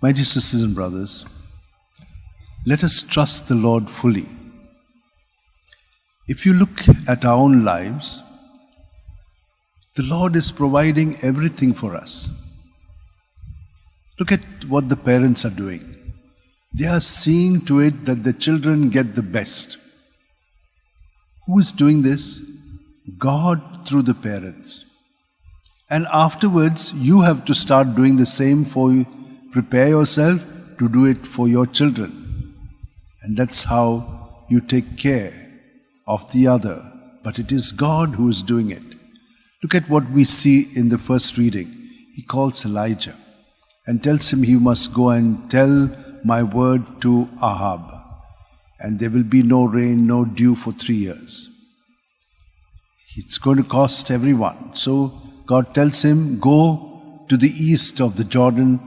My dear sisters and brothers, let us trust the Lord fully. If you look at our own lives, the Lord is providing everything for us. Look at what the parents are doing. They are seeing to it that the children get the best. Who is doing this? God through the parents. And afterwards, you have to start doing the same for you. Prepare yourself to do it for your children. And that's how you take care of the other. But it is God who is doing it. Look at what we see in the first reading. He calls Elijah and tells him he must go and tell my word to Ahab. And there will be no rain, no dew for 3 years. It's going to cost everyone. So God tells him, go to the east of the Jordan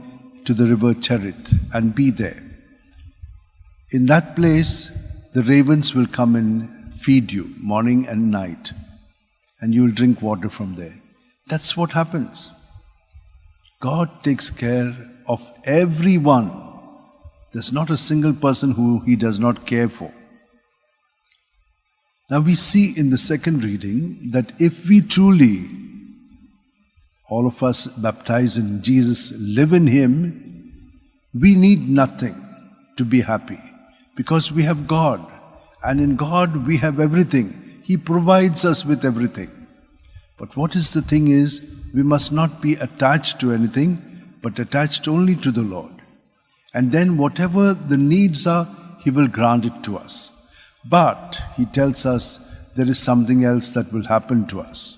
to the river Cherith and be there. In that place, the ravens will come and feed you morning and night, and you will drink water from there. That's what happens. God takes care of everyone. There's not a single person who He does not care for. Now we see in the second reading that if we truly, all of us baptized in Jesus, live in Him, we need nothing to be happy because we have God. And in God we have everything. He provides us with everything. But what is the thing is, we must not be attached to anything, but attached only to the Lord. And then whatever the needs are, He will grant it to us. But He tells us there is something else that will happen to us.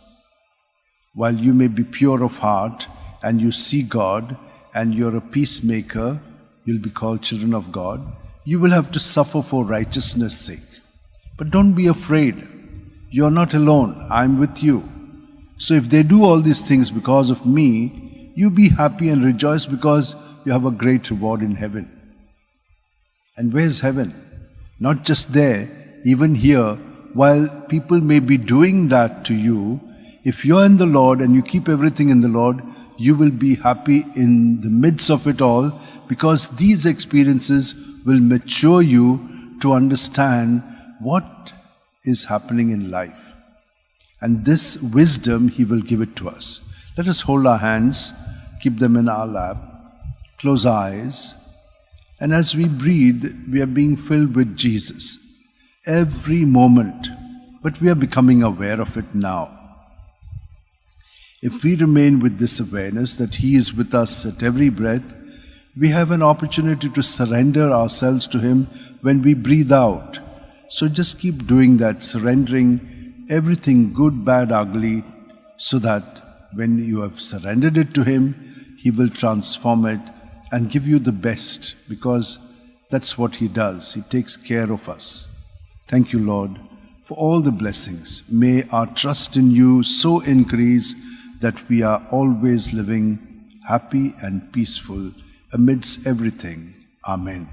While you may be pure of heart and you see God and you're a peacemaker, you'll be called children of God, you will have to suffer for righteousness' sake. But don't be afraid. You're not alone. I'm with you. So if they do all these things because of me, you be happy and rejoice because you have a great reward in heaven. And where's heaven? Not just there, even here, while people may be doing that to you, if you're in the Lord and you keep everything in the Lord, you will be happy in the midst of it all because these experiences will mature you to understand what is happening in life. And this wisdom, He will give it to us. Let us hold our hands, keep them in our lap, close our eyes, and as we breathe, we are being filled with Jesus every moment, but we are becoming aware of it now. If we remain with this awareness that He is with us at every breath, we have an opportunity to surrender ourselves to Him when we breathe out. So just keep doing that, surrendering everything good, bad, ugly, so that when you have surrendered it to Him, He will transform it and give you the best, because that's what He does. He takes care of us. Thank you, Lord, for all the blessings. May our trust in You so increase that we are always living happy and peaceful amidst everything. Amen.